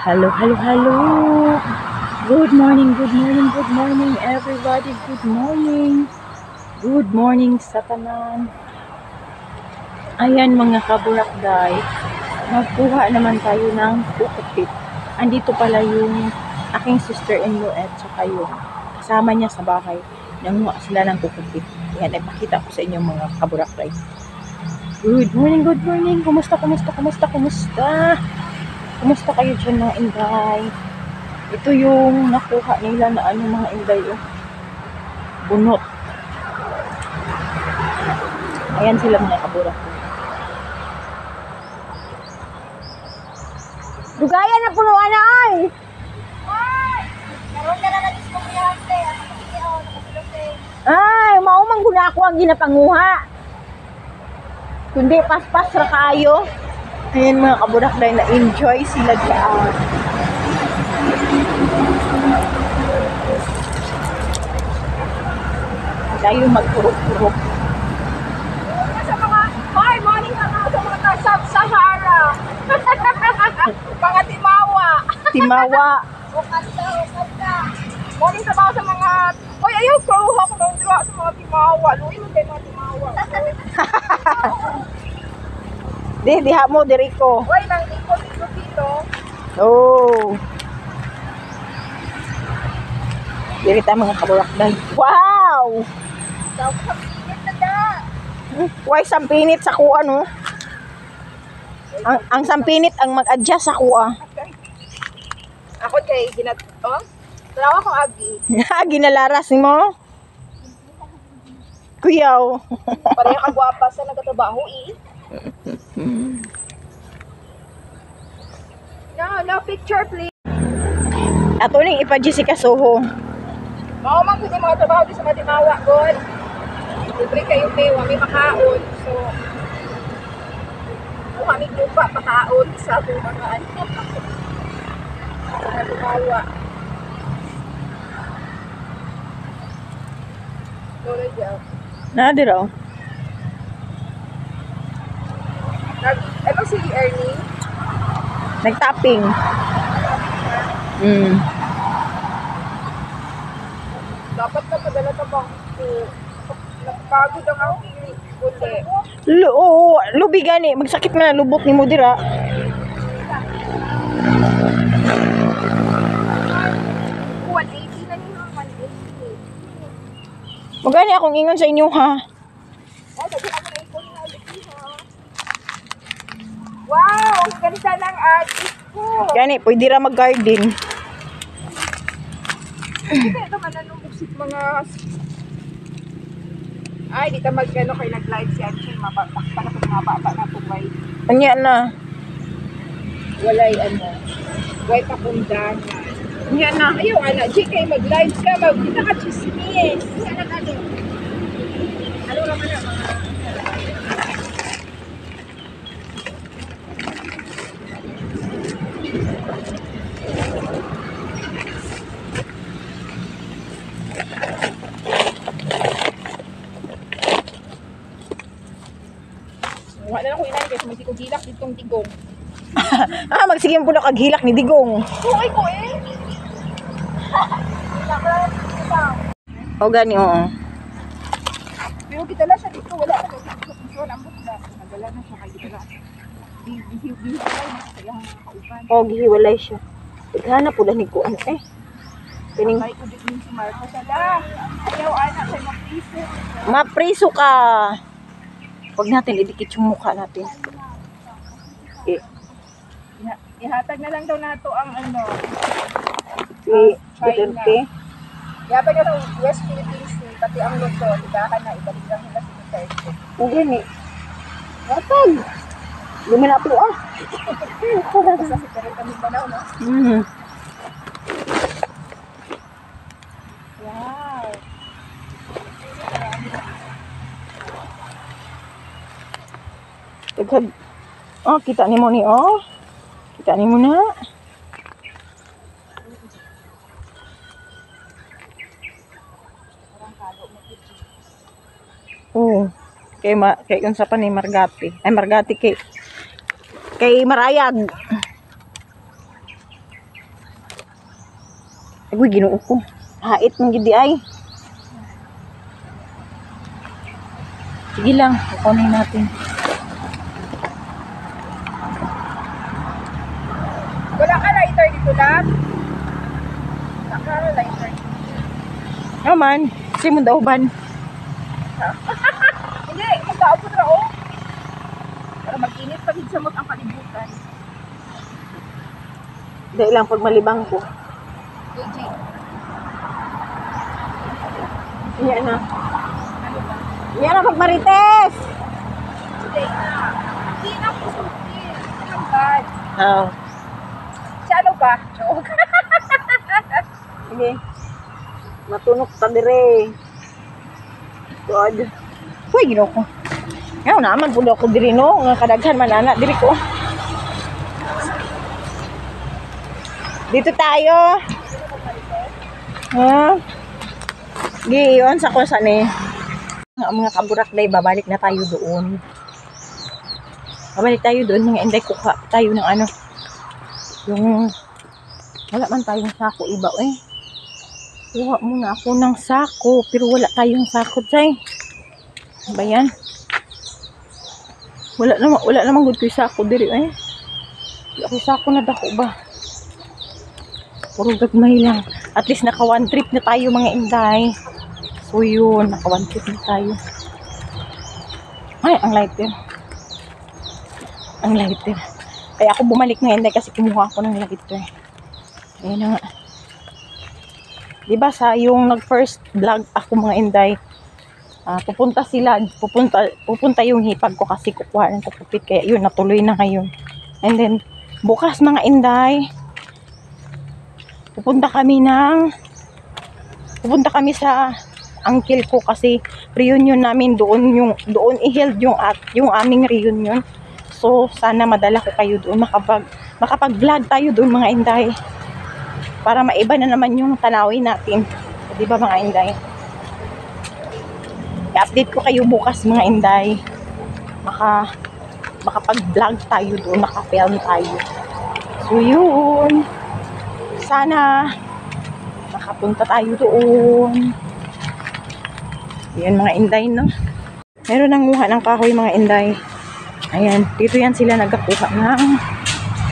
Hello, hello, hello. Good morning, good morning, good morning, everybody. Good morning. Good morning sa tanan. Ayan mga kaburakday. Magkuha naman tayo ng kukupit. Andito pala yung aking sister-in-law at saka yung kasama niya sa bahay. Nanguha sila ng kukupit. Ayan, ipakita ko sa inyo mga kaburakday. Good morning, good morning. Kumusta, kumusta, kumusta, kumusta? Kumusta kayo dyan mga inday? Ito yung nakuha nila na mga inday. Bunot. Ayan sila mga kaburak. Dugayan na punuan na ay! Karoon ka na natin sa kumiyante. Ay, maumang guna ako ang ginapanguha. Kundi paspas ra kayo. Ayan mga kaburak dahil na-enjoy sila dyan. Tayo magpurok-purok. Sa mga, hi, morning ka na sa mga Sub-Sahara. Mga Timawa. Timawa. Bukas ka. Morning sa mga, hoy, ayaw, kuha ko ng dira sa mga Timawa. Luwi mo kayo mga Timawa. Diha mo, Derico. Hoy, nang ikot-ikot. Oh. Dirita mga kaburak dahil. Wow! Daw ka pinit na da. Why sampinit sa kuha, no? Ang sampinit ang mag-adjust sa kuha. Ako kay tarawa ko agi. Ginalaras ni mo? Kuyaw. Pareha ka gwapa sa nagtatrabaho No, picture please. Ato ning ipadji si Kasuho. Mao man gud mga trabaho di sa Matimawa god. Libre kayo pewa, may makaon. So kami lupa pakaon sa mga ano. Matimawa. Dole dia. Na diraw. Ano si Ernie? Nagtapping. Dapat na padala ka bang nagpagod ang ako kundi. Lubi gani, magsakit man ang lubot ni mo dira. 180 na niyo, 180. Magani akong ingon sa inyo ha. Sabi ako na ikon na ulit ha. Wow! Ang ganda ng agis ko. Gani, pwede ra mag-garden. Hindi ito mananubuksit mga... Ay, di ka mag-ano kayo nag-live si Angie. Mapakta na mga baba na pumay. Anya na. Walay Way pakundangan. Anya na. Ayaw, anak. G, kayo mag-live ka. Kita ka chismis. Ano? Ano naman na mga... Wala na ako inan kasi hindi ko gilak ditong tigong. Magsigim po na kaghilak ni Digong. Kuhay ko O gani, oo. Pero kita lang siya dito. Wala na. Ang ambot na. Nagala na siya kay kita lang. Bihiwalay na sa iyang kauban. O, gihiwalay siya. Tigana po ni ko Kining Ay, kudit yung si Marco sala. Ayaw, anak, sa mapriso. mapriso ka. Huwag natin idikit yung mukha natin. Ihatag na lang daw nato ang Si Duterte. Ihatag na daw West Philippines Sea, pati ang Luzon. Ikakan na, ibalik lang nila si Duterte. O gani. Watag. Lumi na po Basta si Teresa Mindanao, no? Wow. Tagkad. Kita ni mo ni Kita ni mo na. Kay unsa pa ni Margati. Ay Margati kay Marayag. Agoy, Ginoo ko. Hait ng gidi ay. Sige lang, kukunin natin. Wala ka lighter dito lang? Wala ka lighter. Naman, kasi mo dauban. Hindi, magkaabot ra oh. Para mag-init pag higsamot ang kalibutan. Dahil lang pag malibang ko. KJ, Iyan na. ano ba? Iyan na pag marites! Hindi na. Hindi na po sulti. Hanggang. Oo. Siya ano ba? Joke. Sige. Matunok ta dire. God. Uy, Ginoo ko. Ngayon naman pulo ako diri no. Nga kadaghan man ana diri ko. Dito tayo. Ha? Giyon sa ko sa ni. Mga kaburak day, babalik na tayo doon. Babalik tayo doon. Mga inday kuha tayo ng ano. Yung wala man tayong sako iba eh. Kuha muna ako ng sako. Pero wala tayong sako, Chay. Ba yan? Wala naman good ko yung sako diri eh. Wala ko sako na dako ba? Puro gagmay lang. At least naka one trip na tayo mga inday. So yun, naka one trip na tayo. Ay, ang lighter. Ang lighter. Kaya ako bumalik na inday kasi kumuha ako ng lighter. Ayan na nga. Diba sa yung nag-first vlog ako mga inday, pupunta yung hipag ko kasi kukuha ng kupit. Kaya yun, natuloy na ngayon. And then, bukas mga inday, pupunta kami sa uncle ko kasi reunion namin doon i-held yung aming reunion. So, sana madala ko kayo doon, makapag-vlog tayo doon mga inday. Para maiba na naman yung tanawin natin. Di ba mga inday? I-update ko kayo bukas mga inday. Makapag-vlog tayo doon, makafilm tayo. So yun. Sana makapunta tayo doon. Yan mga inday, no? Meron nang nguha ng kahoy mga inday. Ayan, dito yan sila nagkakuha ng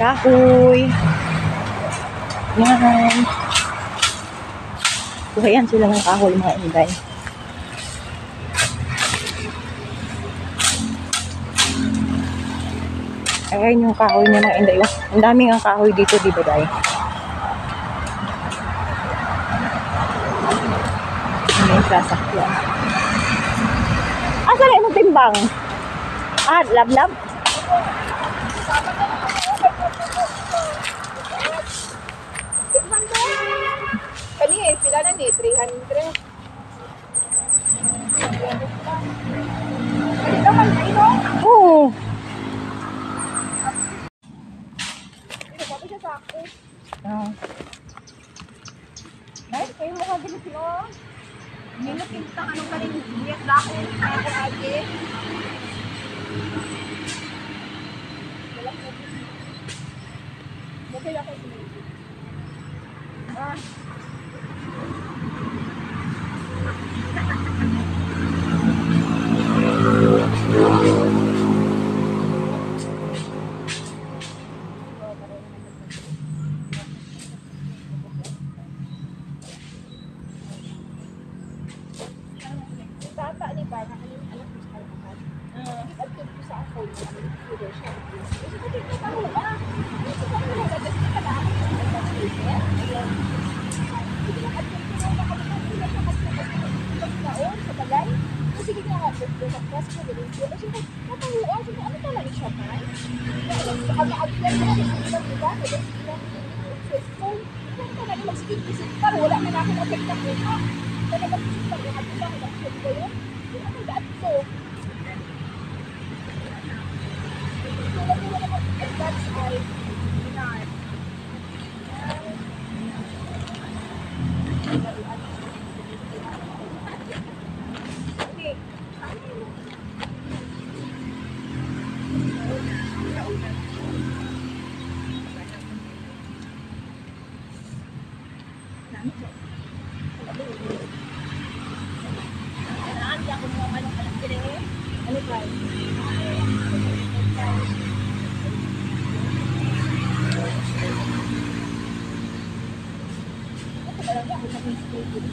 kahoy. Yan. Kuha yan sila ng kahoy mga inday. Ayan yung kahoy niya mga inday. Ang daming ang kahoy dito, di ba day? May sasakyan. Asa na yung timbang? Lab. Kani eh, pila na ni 300. Kani naman kayo, no? Oo. Sabi siya sa ako. Nice, kayo mo kagilip sila. Nino pinta anong kanin biyas dako kaya ko lagi. Okay ako. Tata ni ba na kanin anak ko sa kalahatan. At ko sa ako yung video siya. Kasi ko dito pa ho ba? Kasi ko ko kasi ka na ako sa video. Sige na at ko na makapag sila sa kasi sa balay. Kasi sige nga ako sa class ko din. Kasi ko natahuan ko ano talaga siya man. Aga-aga na sa diba? Kasi sila so kung talaga mag-skip para wala na ako effect na ko. Kaya mag-skip ako at ko ko yun. Hindi ako daan ko. Kaya ko na mag-advance ay binar. Okay. Hindi ako mga manong alam din eh. Ano ba? Ako talaga ako sa schedule.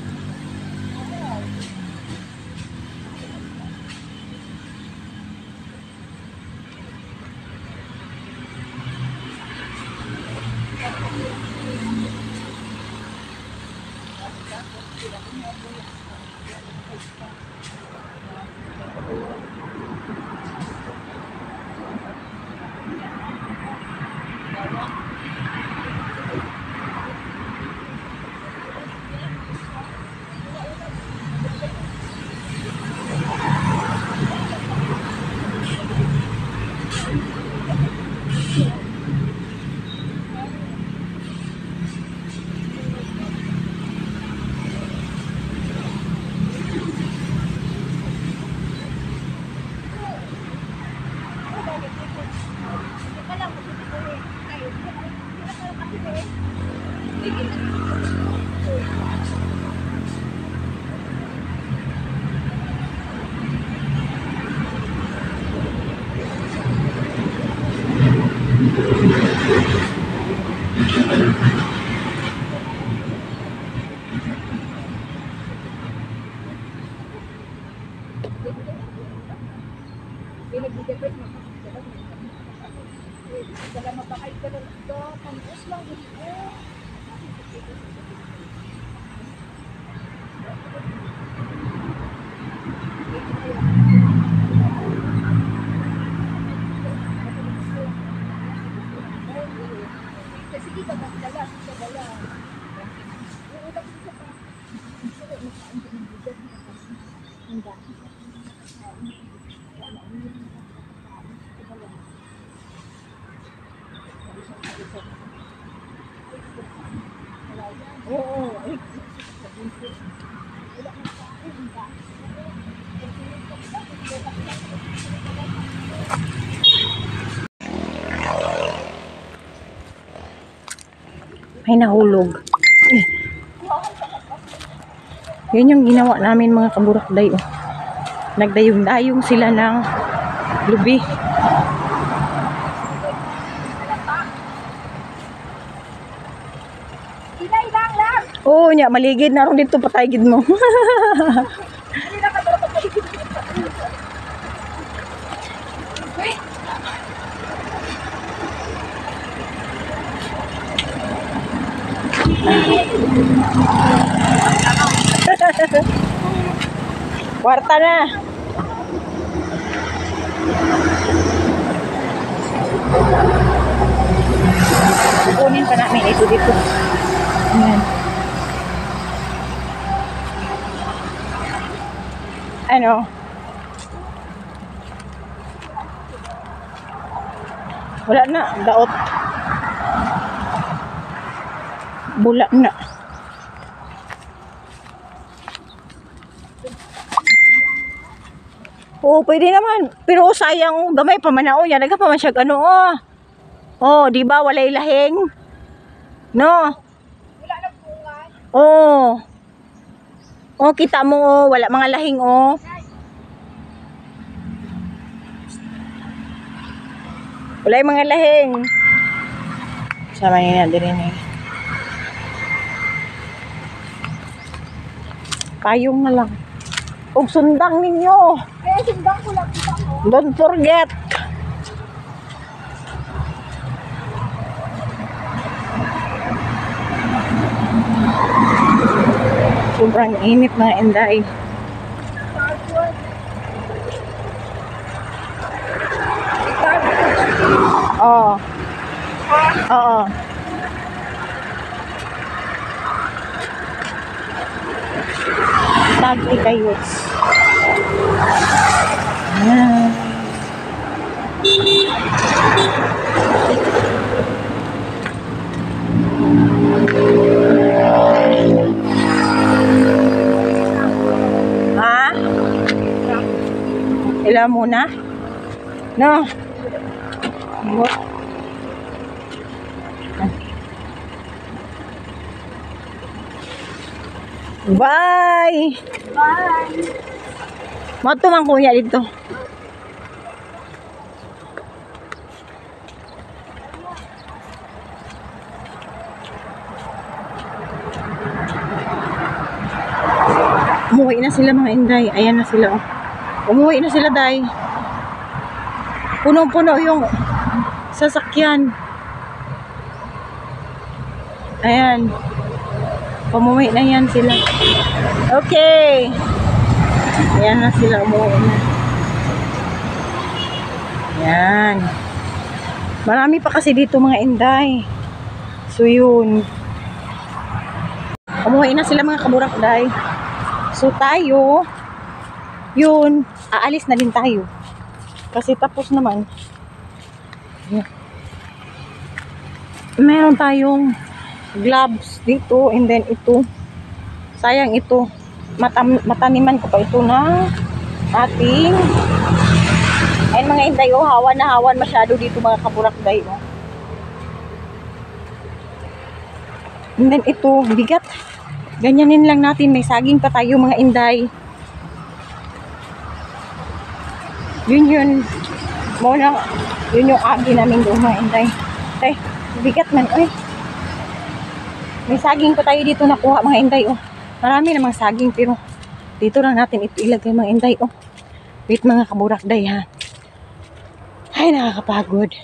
Salamat pa kayo ka lang ito. Pangos lang dito. Sige ka magdala. Uutap ko sa pa. Handa. Oo. Ay, nahulog. Yan yung ginawa namin mga kaburakday. Oh. Nagdayong-dayong sila ng lubi. Hinay lang! Oo, nya maligid na ron dito patay-gid mo. Hindi na ka dapat maligid. Kwarta na. Kukunin pa namin ito dito. Ayan. Ano? Wala na. Daot. Bula na. Oo, pwede naman. Pero sayang gamay pa man ako. Yan, pa man siya ano, oh. Oh, di ba walay lahing? No? Wala na bungan. Oh. Oh, kita mo, oh. Wala mga lahing, oh. Wala yung mga lahing. Sama niya din rin eh. Payong na lang. Huwag sundang ninyo. Ay, sundang ko lang kita mo. Don't forget. Sobrang init mga Inday. Oo. Oo. Tag ikayos. Ayan. Ha? Ilan muna? No? What? Bye! Bye! Mato man kuya dito. Umuwi na sila mga inday. Ayan na sila. Oh. Umuwi na sila, day. Punong-puno yung sasakyan. Ayan. Umuwi na yan sila. Okay. Ayan na sila. Umuwi na. Ayan. Marami pa kasi dito mga inday. So yun. Umuwi na sila mga kaburakday. So tayo, yun, aalis na din tayo. Kasi tapos naman. Yeah. Meron tayong gloves dito and then ito. Sayang ito. Mataniman ko pa ito ng ating ayun mga inday, oh, hawan na hawan masyado dito mga kaburakday. Oh. And then ito, bigat. Ganyanin lang natin, may saging pa tayo mga inday. Yun muna, yun yung agi namin doon mga inday. Ay, bigat man, ay. May saging pa tayo dito nakuha mga inday, oh. Marami namang saging pero dito lang natin ito ilagay mga inday, oh. Wait mga kaburakday ha. Ay, nakakapagod.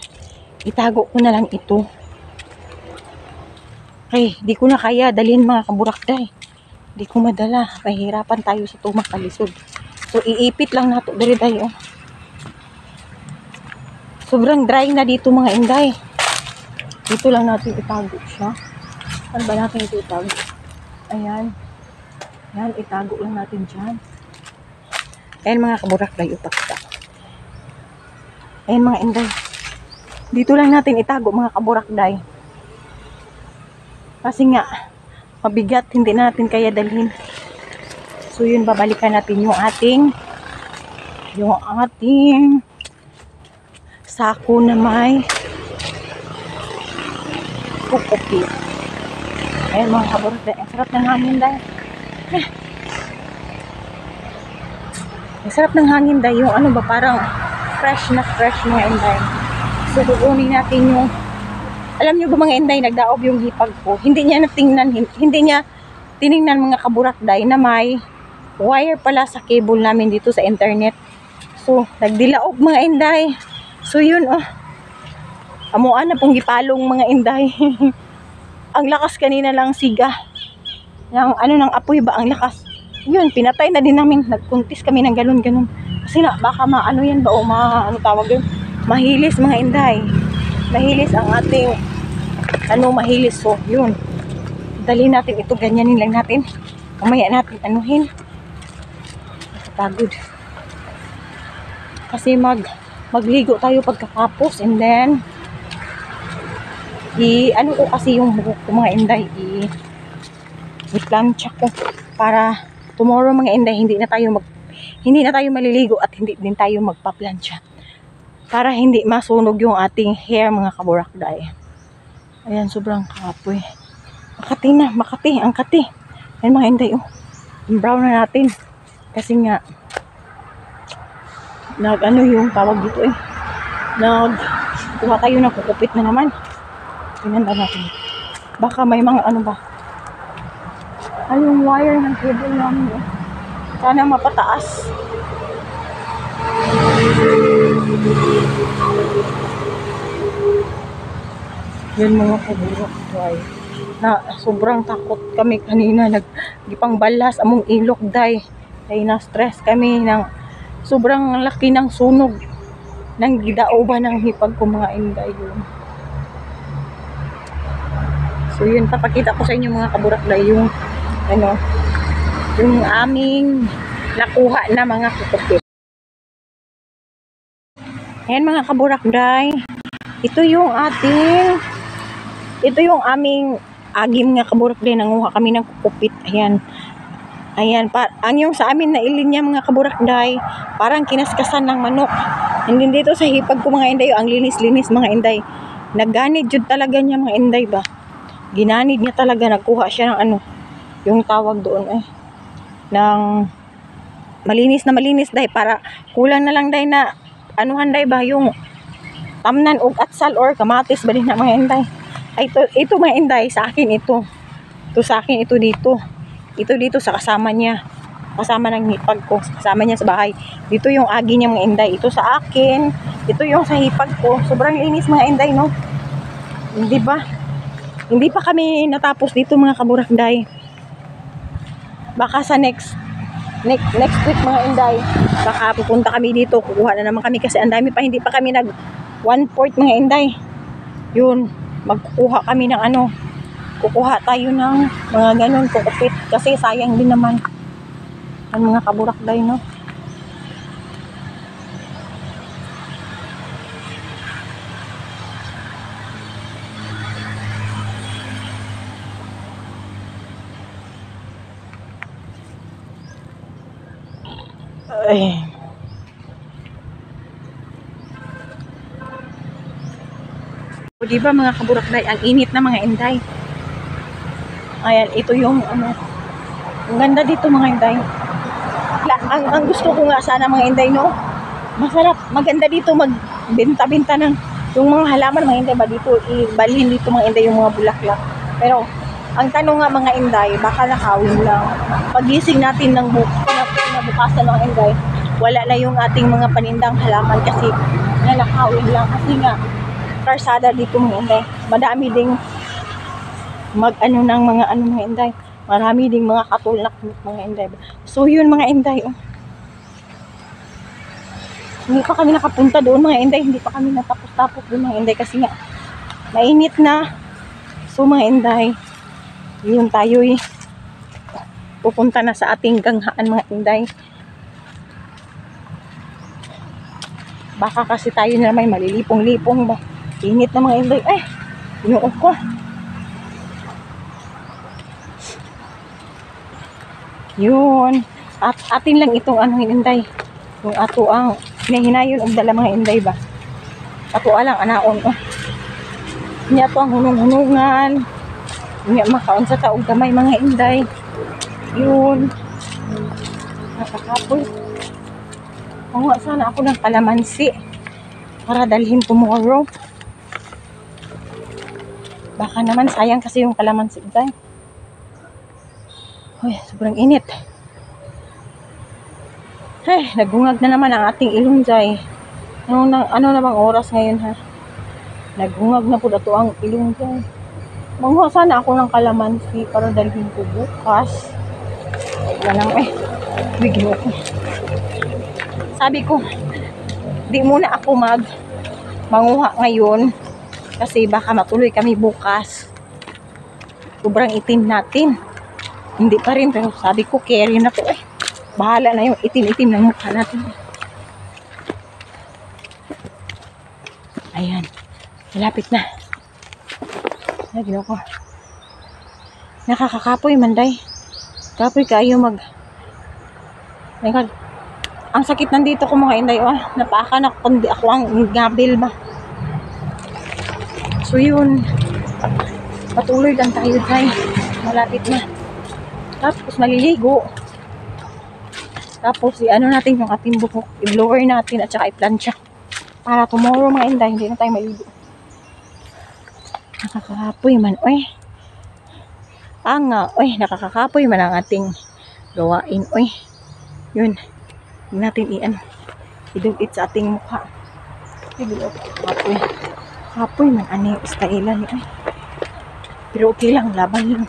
Itago ko na lang ito. Ay, di ko na kaya dalhin mga kaburakday. Di ko madala. Mahirapan tayo sa tumakalisod. So, iipit lang nato dali tayo. Sobrang dry na dito mga inday. Dito lang natin itago siya. Saan ba natin ito itago? Ayan. Ayan, itago lang natin dyan. Ayan mga kaburakday, utakta. Ayan mga inday. Dito lang natin itago mga kaburakday. Kasi nga, mabigat, hindi natin kaya dalhin. So yun, babalikan natin yung ating sako na may kukupi. Ayan mga kaburakday, ang sarap ng hangin dahil. Ang sarap ng hangin dahil yung ano ba, parang fresh mga inday. So kukunin natin yung, alam nyo ba mga inday, nagdaob yung hipag ko. Hindi niya tiningnan mga kaburakday na may wire pala sa cable namin dito sa internet. So, nagdilaob mga inday. So, yun, oh. Amuan na pong gipalong mga inday. Ang lakas kanina lang siga. Yung ano ng apoy ba, ang lakas. Yun, pinatay na din namin. Nagkuntis kami ng ganun. Kasi na, baka ano yan ba, o ano tawag yun? Mahilis mga inday. Mahilis ang ating mahilis. So, yun. Dali natin ito, ganyanin lang natin. Mamaya natin anuhin. Nakapagod. Kasi magligo tayo pagkatapos and then ano ko kasi yung buhok ko mga inday, i-plancha ko para tomorrow mga inday hindi na tayo maliligo at hindi din tayo magpa-plancha. Para hindi masunog yung ating hair mga kaburakday. Ayan, sobrang kapoy. Makati, ang kati. Ayan mga inday, oh. Brown na natin. Kasi nga, yung tawag dito eh. Kuha tayo ng kukupit na naman. Tingnan ba natin. Baka may mga ano ba. Ay, yung wire ng cable namin eh. Sana mapataas. Yan mga kaburakday. Na sobrang takot kami kanina. Nagipang balas among ilok day. Ay na-stress kami ng sobrang laki ng sunog ng gidaoban ng hipag ko mga inday yun. So yun, papakita ko sa inyo mga kaburakday yung yung aming nakuha na mga kukupit. Ayan mga kaburakday, ito yung aming agim nga kaburakday, nanguha kami ng kukupit. Ayan, ang yung sa amin na ilinya mga kaburakday, parang kinaskasan ng manok. And then dito sa hipag ko mga inday, ang linis-linis mga inday. Nagganid jud talaga niya mga inday ba. Ginanid niya talaga, nagkuha siya ng yung tawag doon ng malinis dahil para kulang na lang dahil na anuhan dahil ba yung tamnan og atsal or kamatis ba din na mga inday. Ay, ito mga inday sa akin ito sa akin ito dito sa kasama niya, kasama ng hipag ko, kasama niya sa bahay. Dito yung agi niya mga inday, ito sa akin, ito yung sa hipag ko. Sobrang linis mga inday, no? Hindi ba? Hindi pa kami natapos dito mga kaburakday. Baka sa next week mga inday, baka pupunta kami dito, kukuha na naman kami kasi ang dami pa, hindi pa kami nag 1/4 mga inday. Yun, magkukuha kami ng kukuha tayo ng mga ganun kukupit kasi sayang din naman ang mga kaburakday, no? Ay. O diba mga kaburakday, ang init na mga inday. Ayan, ito yung ang ganda dito mga inday. Ang gusto ko nga sana mga inday, no? Masarap, maganda dito magbenta-benta ng yung mga halaman mga inday ba dito, ibalhin dito mga inday yung mga bulaklak. Pero ang tanong nga mga inday, baka nakawin lang. Pagising natin ng bukasan mga inday, wala na yung ating mga panindang halaman kasi nakawin lang kasi nga karsada dito mga inday. Madami ding ng mga mga inday. Marami ding mga katulak mga inday. So yun mga inday, hindi pa kami nakapunta doon mga inday, hindi pa kami natapos doon mga inday kasi nga mainit na. So mga inday, yun tayo pupunta na sa ating ganghaan mga inday. Baka kasi tayo na may malilipong-lipong ba. Init na mga inday. Ay, inuok ko. Yun. At atin lang itong inday. Yung ato ang hinahinayon og dala mga inday ba. Ato alang anaon. Niya to ang hunong-hunungan. Niya makaon sa taog gamay mga inday. Yun. Nakakapoy. Panguha sana ako ng kalamansi para dalhin tomorrow. Baka naman sayang kasi yung kalamansi inday. Uy, sobrang init. Ay, nagungag na naman ang ating ilong day. Ano na bang oras ngayon ha? Nagungag na po dato ang ilong day. Manguha sana ako ng kalamansi para dalhin ko bukas. Wala nang bigyan ko. Sabi ko, di muna ako manguha ngayon kasi baka matuloy kami bukas. Sobrang itim natin. Hindi pa rin, pero sabi ko, carry na po bahala na yung itim-itim ng mukha natin. Ayan. Malapit na. Ay, ginawa ko. Nakakakapoy, manday. Kapoy kayo my God. Ang sakit nandito ko mga inday. Napaka na kundi ako ang gabil ba. So yun. Patuloy lang tayo tayo. Malapit na. Tapos maliligo. Tapos natin yung ating buhok, i-blower natin at saka i-plancha. Para tomorrow mga inday, hindi na tayo maligo. Nakakakapoy man, nakakakapoy man ang ating gawain, Yun. Hindi natin i-dugit sa ating mukha. Kapoy man, yung style ni, Pero okay lang, laban lang.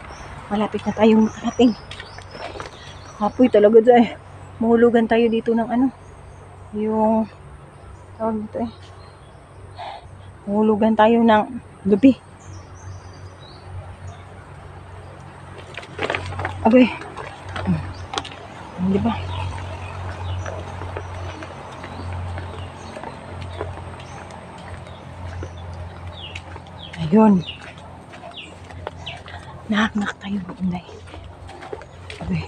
Malapit na tayong makarating. Kapoy talaga dyan, Mahulugan tayo dito ng yung tawag dito Mahulugan tayo ng gabi. Abay. Di ba? Ayun. Nahaknak tayo ng inday. Abay.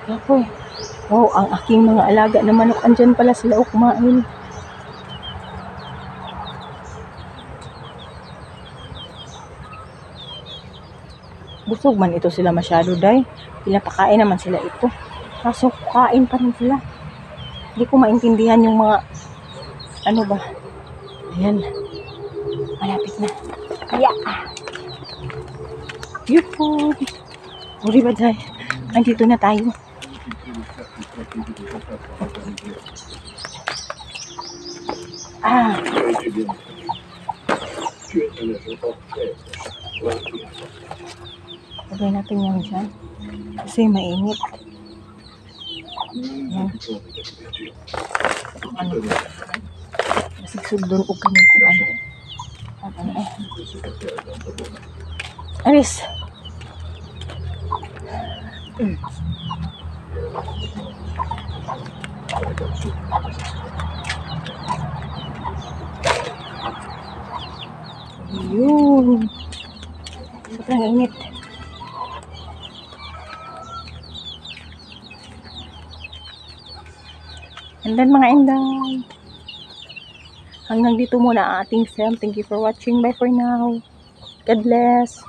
Ako, ang aking mga alaga na manok andyan pala sila kumain. Busog man ito sila masyado, day. Pinapakain naman sila ito. Kaso kain pa rin sila. Hindi ko maintindihan yung mga, ano ba? Ayan. Malapit na. Yeah. Yuhu. O, diba, day? Andito na tayo. Ah. Lagay natin yan dyan. Kasi mainit. Yan. Ano? Nasigsud doon o kanyang kumain. Ano eh. Aris. Yun. Sobrang init. And then mga inday, hanggang dito muna ang ating film. Thank you for watching. Bye for now. God bless.